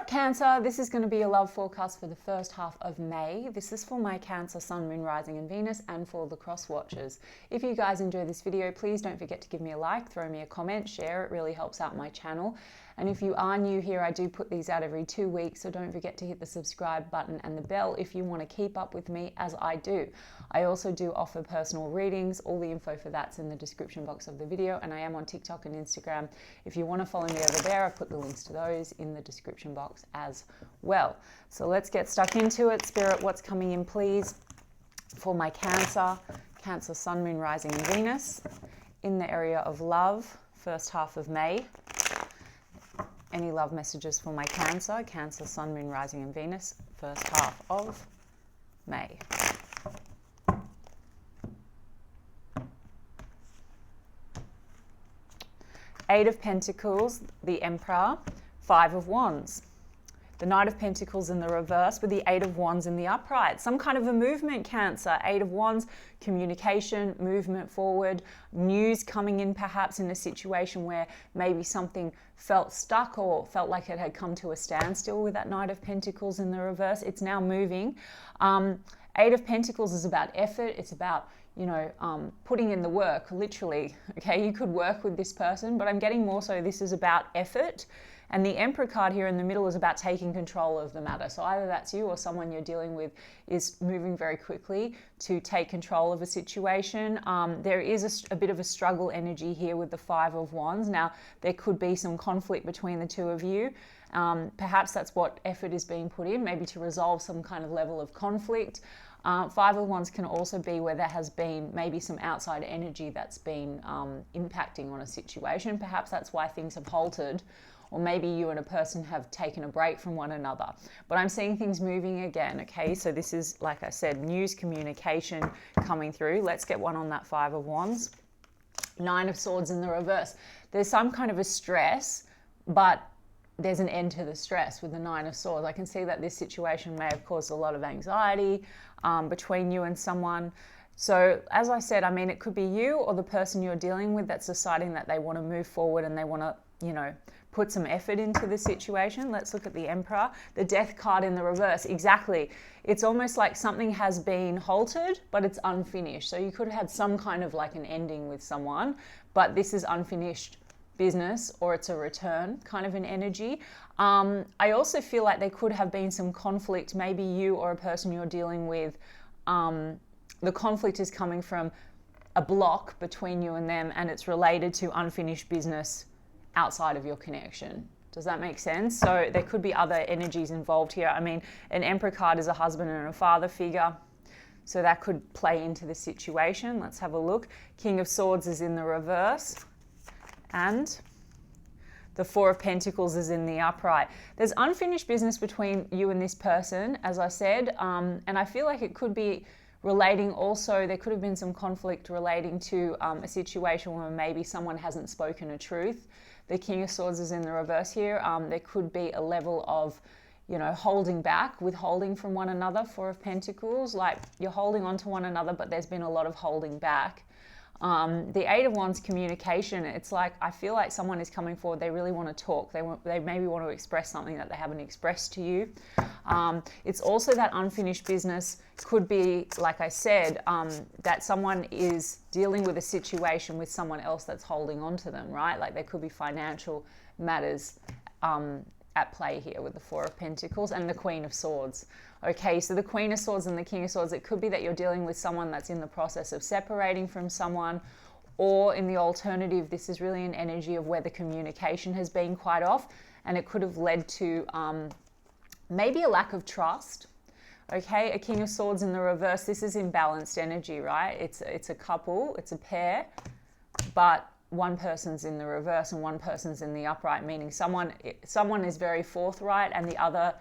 Cancer, this is going to be a love forecast for the first half of May. This is for my Cancer, Sun, Moon, Rising and Venus, and for the cross watchers. If you guys enjoy this video, please don't forget to give me a like, throw me a comment, share. It really helps out my channel. And if you are new here, I do put these out every 2 weeks, so don't forget to hit the subscribe button and the bell if you want to keep up with me as I do. I also do offer personal readings. All the info for that's in the description box of the video, and I am on TikTok and Instagram. If you want to follow me over there, I've put the links to those in the description box as well. So let's get stuck into it. Spirit, what's coming in, please, for my Cancer, Cancer, Sun, Moon, Rising and Venus in the area of love, first half of May. Any love messages for my Cancer, Cancer, Sun, Moon, Rising and Venus, first half of May. Eight of Pentacles, the Emperor, Five of Wands. The Knight of Pentacles in the reverse with the Eight of Wands in the upright. Some kind of a movement, Cancer. Eight of Wands, communication, movement forward, news coming in perhaps in a situation where maybe something felt stuck or felt like it had come to a standstill with that Knight of Pentacles in the reverse. It's now moving. Eight of Pentacles is about effort. It's about, putting in the work, literally. Okay, you could work with this person, but I'm getting more so this is about effort. And the Emperor card here in the middle is about taking control of the matter. So either that's you or someone you're dealing with is moving very quickly to take control of a situation. There is a bit of a struggle energy here with the Five of Wands. Now, there could be some conflict between the two of you. Perhaps that's what effort is being put in, maybe to resolve some kind of level of conflict. Five of Wands can also be where there has been maybe some outside energy that's been impacting on a situation. Perhaps that's why things have halted. Or maybe you and a person have taken a break from one another. But I'm seeing things moving again, okay? So this is, like I said, news, communication coming through. Let's get one on that Five of Wands. Nine of Swords in the reverse. There's some kind of a stress, but there's an end to the stress with the Nine of Swords. I can see that this situation may have caused a lot of anxiety between you and someone. So as I said, I mean, it could be you or the person you're dealing with that's deciding that they want to move forward and they want to, put some effort into the situation. Let's look at the Emperor. The Death card in the reverse. Exactly. It's almost like something has been halted, but it's unfinished. So you could have had some kind of like an ending with someone, but this is unfinished business, or it's a return kind of an energy. I also feel like there could have been some conflict, maybe you or a person you're dealing with. The conflict is coming from a block between you and them, and it's related to unfinished business outside of your connection. Does that make sense? So there could be other energies involved here. I mean, an Emperor card is a husband and a father figure, so that could play into the situation. Let's have a look. King of Swords is in the reverse, and the Four of Pentacles is in the upright. There's unfinished business between you and this person, as I said, and I feel like it could be relating also, there could have been some conflict relating to a situation where maybe someone hasn't spoken a truth. The King of Swords is in the reverse here. There could be a level of, holding back, withholding from one another. Four of Pentacles, like you're holding on to one another, but there's been a lot of holding back. The Eight of Wands, communication. It's like, I feel like someone is coming forward. They really want to talk. They maybe want to express something that they haven't expressed to you. It's also that unfinished business. Could be, like I said, that someone is dealing with a situation with someone else that's holding on to them, right? Like there could be financial matters at play here with the Four of Pentacles and the Queen of Swords. Okay, so the Queen of Swords and the King of Swords, it could be that you're dealing with someone that's in the process of separating from someone, or in the alternative, this is really an energy of where the communication has been quite off, and it could have led to maybe a lack of trust. Okay, a King of Swords in the reverse, this is imbalanced energy, right? It's a couple, it's a pair, but one person's in the reverse and one person's in the upright, meaning someone is very forthright and the other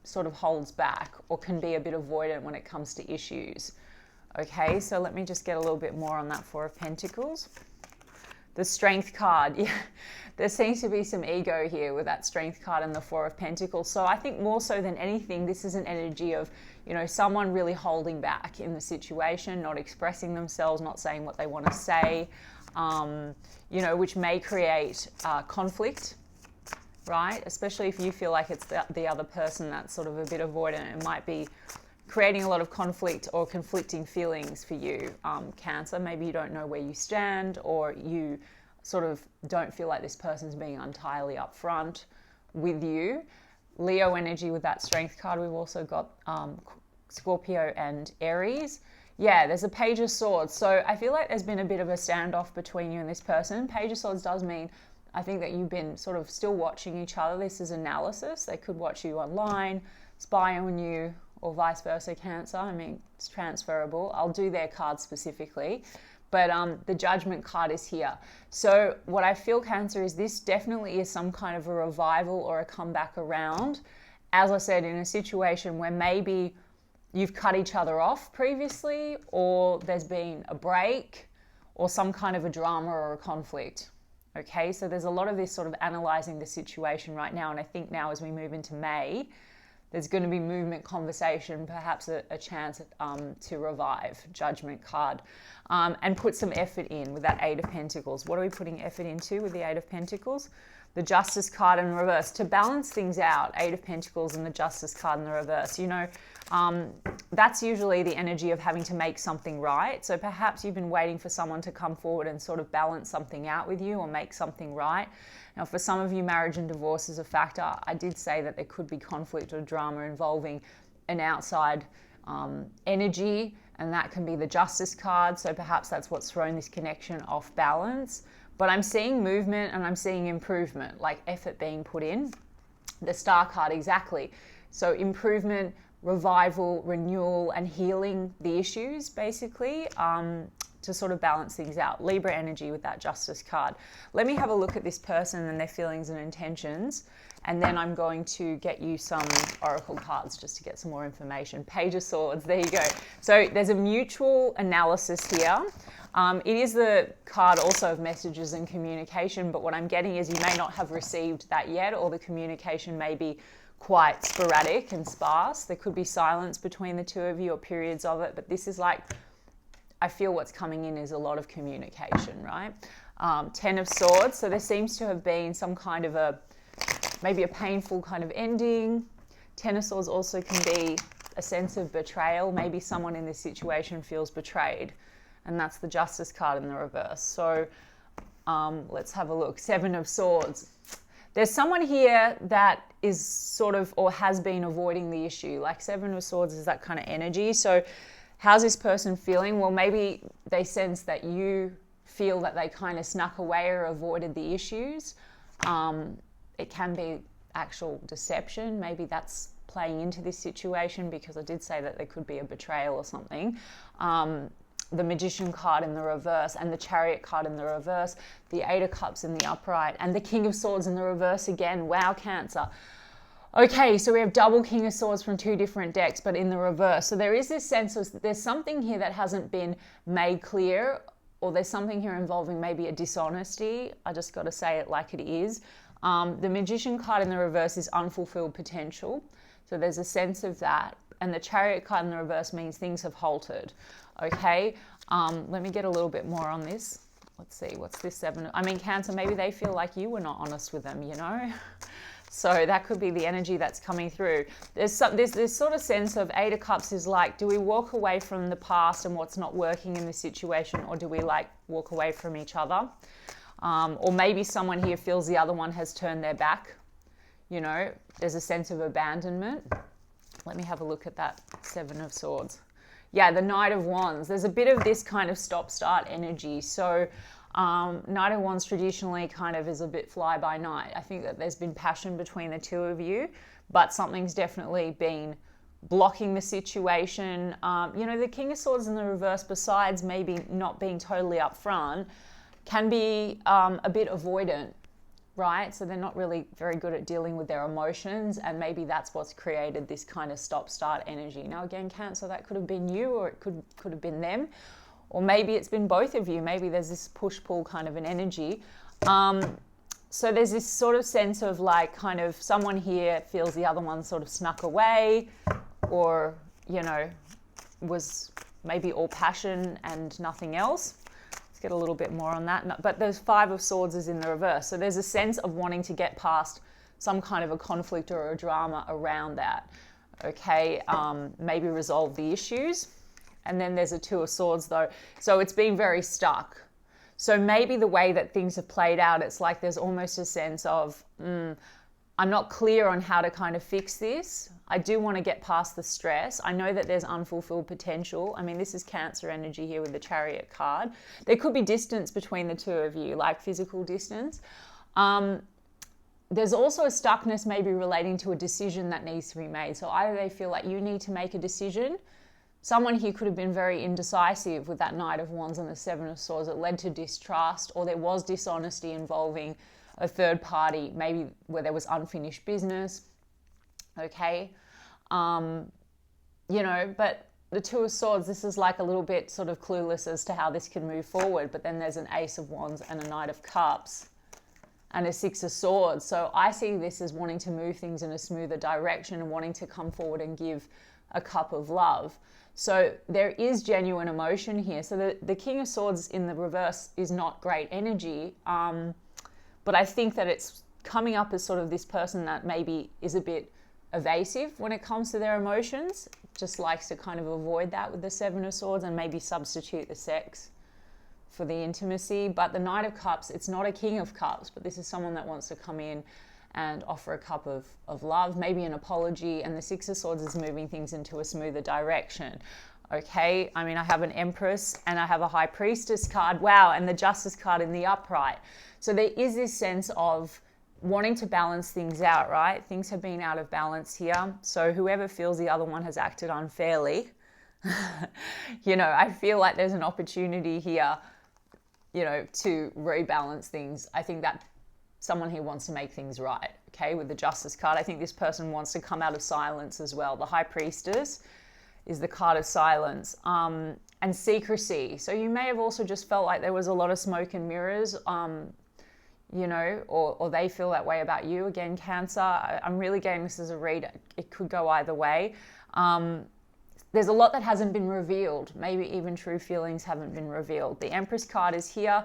sort of holds back or can be a bit avoidant when it comes to issues. Okay, so let me just get a little bit more on that Four of Pentacles. The Strength card, yeah, there seems to be some ego here with that Strength card and the Four of Pentacles. So I think more so than anything, this is an energy of, someone really holding back in the situation, not expressing themselves, not saying what they want to say, which may create conflict right? Especially if you feel like it's the other person that's sort of a bit avoidant. It might be creating a lot of conflict or conflicting feelings for you, Cancer. Maybe you don't know where you stand, or you sort of don't feel like this person's being entirely upfront with you. Leo energy with that Strength card. We've also got Scorpio and Aries. Yeah, there's a Page of Swords. So I feel like there's been a bit of a standoff between you and this person. Page of Swords does mean, I think, that you've been sort of still watching each other. This is analysis. They could watch you online, spy on you, or vice versa, Cancer. I mean, it's transferable. I'll do their card specifically. But the Judgment card is here. So what I feel, Cancer, is this definitely is some kind of a revival or a comeback around. As I said, in a situation where maybe you've cut each other off previously, or there's been a break, or some kind of a drama or a conflict. Okay, so there's a lot of this sort of analyzing the situation right now. And I think now as we move into May, there's going to be movement, conversation, perhaps a chance to revive. Judgment card. And put some effort in with that Eight of Pentacles. What are we putting effort into with the Eight of Pentacles? The Justice card in reverse. To balance things out, Eight of Pentacles and the Justice card in the reverse. You know, that's usually the energy of having to make something right. So perhaps you've been waiting for someone to come forward and sort of balance something out with you or make something right. Now, for some of you, marriage and divorce is a factor. I did say that there could be conflict or drama involving an outside energy, and that can be the Justice card. So perhaps that's what's thrown this connection off balance. But I'm seeing movement and I'm seeing improvement, like effort being put in. The Star card, exactly. So improvement, revival, renewal, and healing the issues, basically, to sort of balance things out. Libra energy with that Justice card. Let me have a look at this person and their feelings and intentions, and then I'm going to get you some oracle cards just to get some more information. Page of Swords, there you go. So there's a mutual analysis here. It is the card also of messages and communication, but what I'm getting is you may not have received that yet, or the communication may be quite sporadic and sparse. There could be silence between the two of you or periods of it, but this is like, I feel what's coming in is a lot of communication, right? Ten of Swords. So there seems to have been some kind of maybe a painful kind of ending. Ten of Swords also can be a sense of betrayal. Maybe someone in this situation feels betrayed. And that's the Justice card in the reverse. So let's have a look. Seven of Swords. There's someone here that is sort of, or has been avoiding the issue. Like Seven of Swords is that kind of energy. So how's this person feeling? Well, maybe they sense that you feel that they kind of snuck away or avoided the issues. It can be actual deception. Maybe that's playing into this situation, because I did say that there could be a betrayal or something. The Magician card in the reverse, and the Chariot card in the reverse, the Eight of Cups in the upright, and the King of Swords in the reverse again. Wow, Cancer. Okay, so we have double King of Swords from two different decks, but in the reverse. So there is this sense of there's something here that hasn't been made clear, or there's something here involving maybe a dishonesty. I just got to say it like it is. The Magician card in the reverse is unfulfilled potential. So there's a sense of that. And the Chariot card in the reverse means things have halted. Okay, let me get a little bit more on this. Let's see, what's this seven? I mean, Cancer, maybe they feel like you were not honest with them, you know? So that could be the energy that's coming through. There's this sort of sense of Eight of Cups is like, do we walk away from the past and what's not working in the situation, or do we like walk away from each other? Or maybe someone here feels the other one has turned their back. You know, there's a sense of abandonment. Let me have a look at that Seven of Swords. Yeah, the Knight of Wands. There's a bit of this kind of stop-start energy. So Knight of Wands traditionally kind of is a bit fly-by-night. I think that there's been passion between the two of you, but something's definitely been blocking the situation. You know, the King of Swords in the reverse, besides maybe not being totally upfront, can be a bit avoidant, right? So they're not really very good at dealing with their emotions, and maybe that's what's created this kind of stop-start energy. Now again, Cancer, that could have been you, or it could have been them, or maybe it's been both of you. Maybe there's this push-pull kind of an energy. So there's this sort of sense of like kind of someone here feels the other one sort of snuck away, or, you know, was maybe all passion and nothing else. Get a little bit more on that. But there's Five of Swords is in the reverse. So there's a sense of wanting to get past some kind of a conflict or a drama around that. Okay, maybe resolve the issues. And then there's a Two of Swords though. So it's been very stuck. So maybe the way that things have played out, it's like there's almost a sense of, I'm not clear on how to kind of fix this. I do want to get past the stress. I know that there's unfulfilled potential. I mean, this is Cancer energy here with the Chariot card. There could be distance between the two of you, like physical distance. There's also a stuckness maybe relating to a decision that needs to be made. So either they feel like you need to make a decision. Someone here could have been very indecisive with that Knight of Wands and the Seven of Swords. It led to distrust, or there was dishonesty involving a third party, maybe where there was unfinished business. Okay. You know, but the Two of Swords, this is like a little bit sort of clueless as to how this can move forward. But then there's an Ace of Wands and a Knight of Cups and a Six of Swords. So I see this as wanting to move things in a smoother direction and wanting to come forward and give a cup of love. So there is genuine emotion here. So the King of Swords in the reverse is not great energy. But I think that it's coming up as sort of this person that maybe is a bit evasive when it comes to their emotions, just likes to kind of avoid that with the Seven of Swords and maybe substitute the sex for the intimacy. But the Knight of Cups, it's not a King of Cups, but this is someone that wants to come in and offer a cup of love, maybe an apology. And the Six of Swords is moving things into a smoother direction. Okay, I mean, I have an Empress and I have a High Priestess card. Wow, and the Justice card in the upright. So there is this sense of wanting to balance things out, right? Things have been out of balance here. So whoever feels the other one has acted unfairly, you know, I feel like there's an opportunity here, you know, to rebalance things. I think that someone here wants to make things right, okay, with the Justice card. I think this person wants to come out of silence as well. The High Priestess is the card of silence and secrecy. So you may have also just felt like there was a lot of smoke and mirrors, you know, or they feel that way about you. Again, Cancer, I'm really getting this as a read. It could go either way. There's a lot that hasn't been revealed. Maybe even true feelings haven't been revealed. The Empress card is here.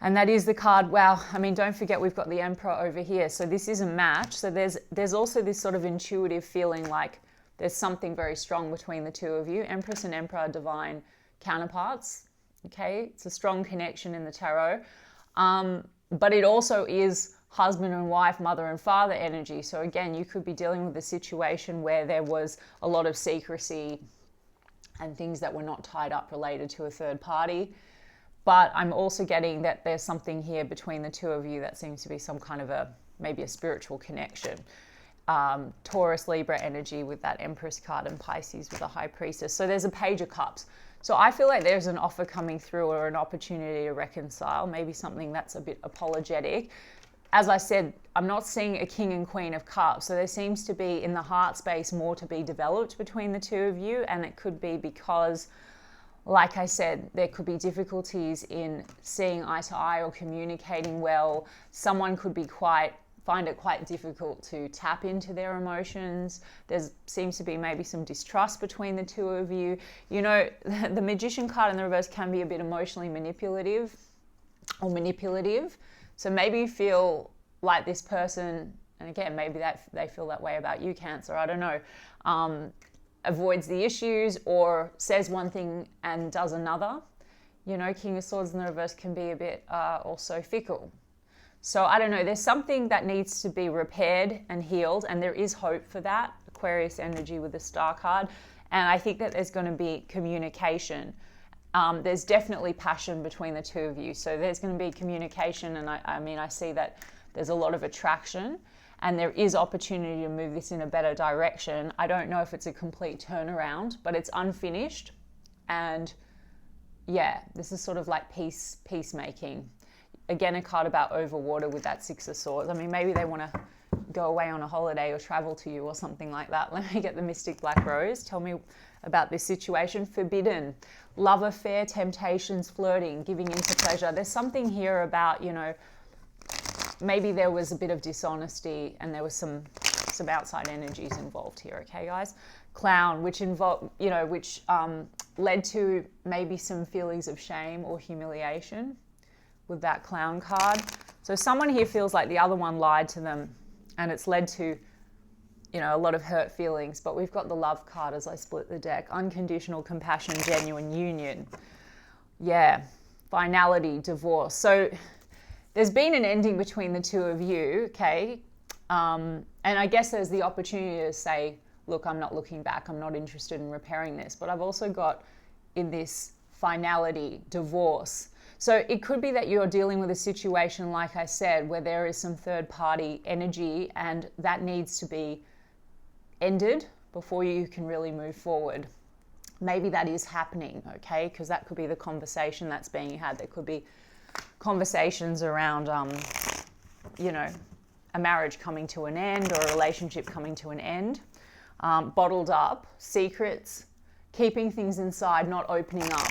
And that is the card, wow, I mean, don't forget we've got the Emperor over here. So this is a match. So there's also this sort of intuitive feeling like there's something very strong between the two of you. Empress and Emperor are divine counterparts, okay? It's a strong connection in the tarot. But it also is husband and wife, mother and father energy. So again, you could be dealing with a situation where there was a lot of secrecy and things that were not tied up related to a third party. But I'm also getting that there's something here between the two of you that seems to be some kind of maybe a spiritual connection. Taurus, Libra energy with that Empress card and Pisces with a High Priestess. So there's a Page of Cups. So I feel like there's an offer coming through or an opportunity to reconcile, maybe something that's a bit apologetic. As I said, I'm not seeing a King and Queen of Cups. So there seems to be in the heart space more to be developed between the two of you. And it could be because, like I said, there could be difficulties in seeing eye to eye or communicating well. Someone could be find it quite difficult to tap into their emotions. There seems to be maybe some distrust between the two of you. You know, the Magician card in the reverse can be a bit emotionally manipulative. So maybe you feel like this person, and again, maybe that they feel that way about you, Cancer, I don't know, avoids the issues or says one thing and does another. You know, King of Swords in the reverse can be a bit also fickle. So I don't know, there's something that needs to be repaired and healed, and there is hope for that. Aquarius energy with the Star card. And I think that there's going to be communication. There's definitely passion between the two of you. So there's going to be communication, and I see that there's a lot of attraction, and there is opportunity to move this in a better direction. I don't know if it's a complete turnaround, but it's unfinished. And yeah, this is sort of like peacemaking. Again, a card about over water with that Six of Swords. I mean, maybe they want to go away on a holiday or travel to you or something like that. Let me get the Mystic Black Rose. Tell me about this situation. Forbidden, love affair, temptations, flirting, giving into pleasure. There's something here about, you know, maybe there was a bit of dishonesty and there was some outside energies involved here. Okay, guys. Clown, which led to maybe some feelings of shame or humiliation with that Clown card. So someone here feels like the other one lied to them And it's led to, a lot of hurt feelings. But we've got the Love card as I split the deck. Unconditional compassion, genuine union. Yeah, finality, divorce. So there's been an ending between the two of you, okay? And I guess there's the opportunity to say, look, I'm not looking back. I'm not interested in repairing this. But I've also got in this finality, divorce. So it could be that you're dealing with a situation, like I said, where there is some third party energy and that needs to be ended before you can really move forward. Maybe that is happening, okay? Because that could be the conversation that's being had. There could be conversations around, a marriage coming to an end or a relationship coming to an end. Bottled up, secrets, keeping things inside, not opening up.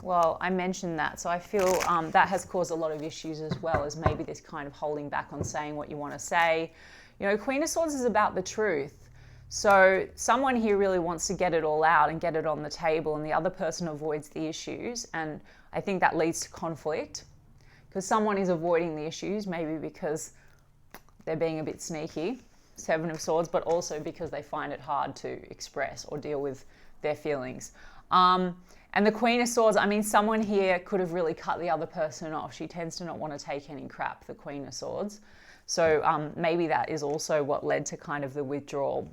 Well, I mentioned that, so I feel that has caused a lot of issues as well, as maybe this kind of holding back on saying what you want to say. Queen of Swords is about the truth. So someone here really wants to get it all out and get it on the table, and the other person avoids the issues. And I think that leads to conflict because someone is avoiding the issues, maybe because they're being a bit sneaky, 7 of Swords, but also because they find it hard to express or deal with their feelings. And the Queen of Swords, someone here could have really cut the other person off. She tends to not want to take any crap, the Queen of Swords. So maybe that is also what led to kind of the withdrawal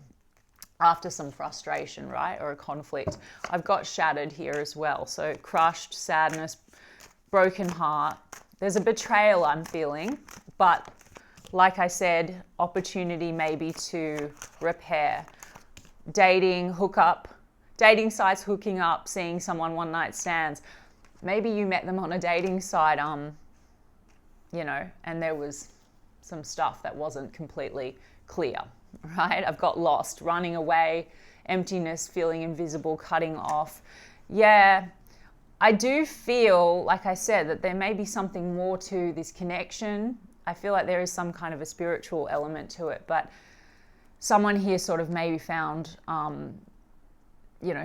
after some frustration, right? Or a conflict. I've got shattered here as well. So crushed, sadness, broken heart. There's a betrayal I'm feeling, but like I said, opportunity maybe to repair. Dating, hook up, dating sites, hooking up, seeing someone, one night stands. Maybe you met them on a dating site, and there was some stuff that wasn't completely clear, right? I've got lost, running away, emptiness, feeling invisible, cutting off. Yeah, I do feel, like I said, that there may be something more to this connection. I feel like there is some kind of a spiritual element to it, but someone here sort of maybe found,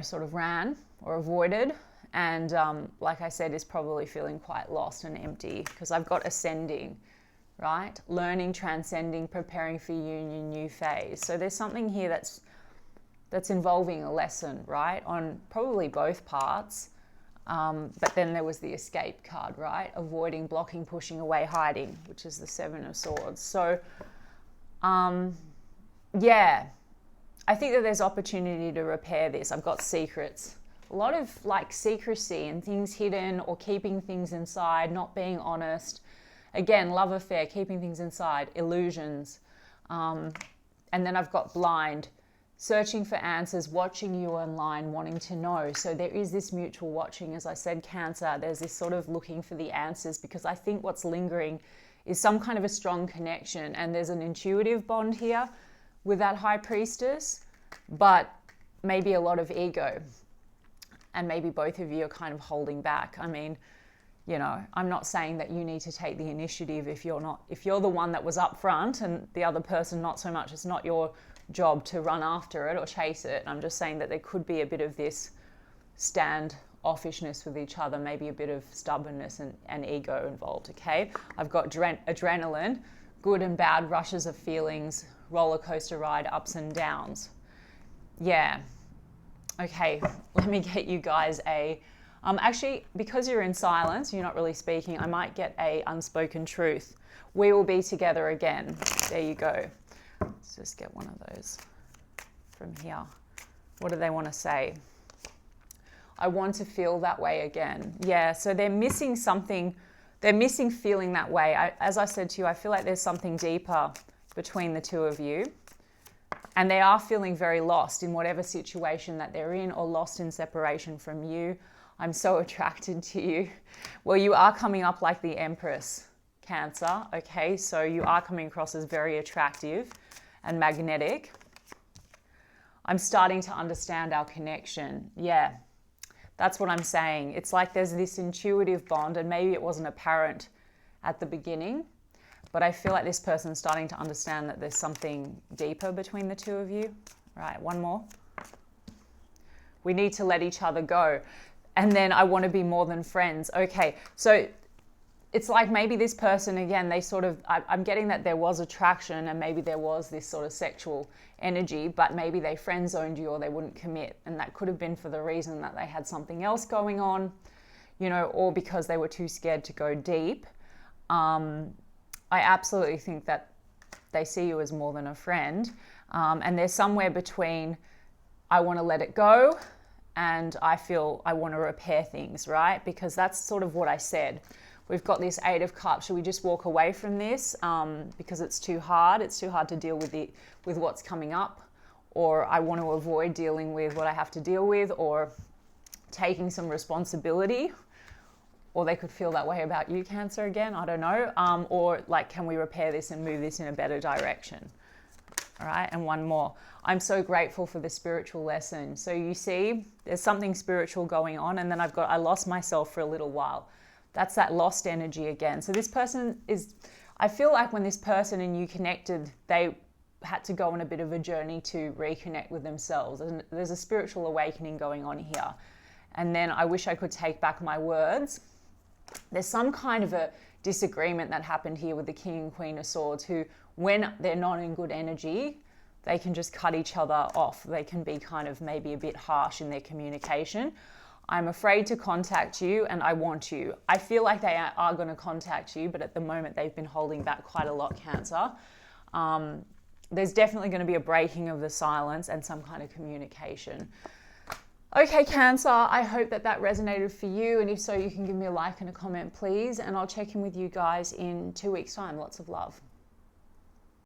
sort of ran or avoided. And like I said, is probably feeling quite lost and empty because I've got ascending, right? Learning, transcending, preparing for union, new phase. So there's something here that's involving a lesson, right? On probably both parts. But then there was the escape card, right? Avoiding, blocking, pushing away, hiding, which is the 7 of Swords. So, I think that there's opportunity to repair this. I've got secrets. A lot of secrecy and things hidden or keeping things inside, not being honest. Again, love affair, keeping things inside, illusions. And then I've got blind, searching for answers, watching you online, wanting to know. So there is this mutual watching. As I said, Cancer, there's this sort of looking for the answers because I think what's lingering is some kind of a strong connection. And there's an intuitive bond here with that High Priestess, but maybe a lot of ego. And maybe both of you are kind of holding back. I'm not saying that you need to take the initiative if you're the one that was up front and the other person not so much. It's not your job to run after it or chase it. I'm just saying that there could be a bit of this standoffishness with each other, maybe a bit of stubbornness and ego involved, okay? I've got adrenaline, good and bad rushes of feelings, roller coaster ride, ups and downs. Yeah. Okay, let me get you guys actually, because you're in silence, you're not really speaking, I might get a unspoken truth. We will be together again. There you go. Let's just get one of those from here. What do they want to say? I want to feel that way again. Yeah, so they're missing something. They're missing feeling that way. As I said to you, I feel like there's something deeper between the two of you. And they are feeling very lost in whatever situation that they're in or lost in separation from you. I'm so attracted to you. Well, you are coming up like the Empress, Cancer, okay? So you are coming across as very attractive and magnetic. I'm starting to understand our connection. Yeah, that's what I'm saying. It's like there's this intuitive bond and maybe it wasn't apparent at the beginning, but I feel like this person's starting to understand that there's something deeper between the two of you. Right, one more. We need to let each other go. And then I want to be more than friends. Okay, so it's like maybe this person, again, they sort of, I'm getting that there was attraction and maybe there was this sort of sexual energy, but maybe they friend zoned you or they wouldn't commit. And that could have been for the reason that they had something else going on, you know, or because they were too scared to go deep. I absolutely think that they see you as more than a friend. And there's somewhere between, I want to let it go and I feel I want to repair things, right? Because that's sort of what I said. We've got this 8 of Cups. Should we just walk away from this because it's too hard? It's too hard to deal with what's coming up, or I want to avoid dealing with what I have to deal with, or taking some responsibility. Or they could feel that way about you, Cancer, again. I don't know. Or like, can we repair this and move this in a better direction? All right, and one more. I'm so grateful for the spiritual lesson. So you see, there's something spiritual going on, and then I lost myself for a little while. That's that lost energy again. So this person is, I feel like when this person and you connected, they had to go on a bit of a journey to reconnect with themselves. And there's a spiritual awakening going on here. And then I wish I could take back my words. There's some kind of a disagreement that happened here with the King and Queen of Swords, who, when they're not in good energy, they can just cut each other off. They can be kind of maybe a bit harsh in their communication. I'm afraid to contact you and I want you. I feel like they are going to contact you, but at the moment they've been holding back quite a lot, Cancer. There's definitely going to be a breaking of the silence and some kind of communication. Okay, Cancer, I hope that resonated for you. And if so, you can give me a like and a comment, please. And I'll check in with you guys in 2 weeks' time. Lots of love.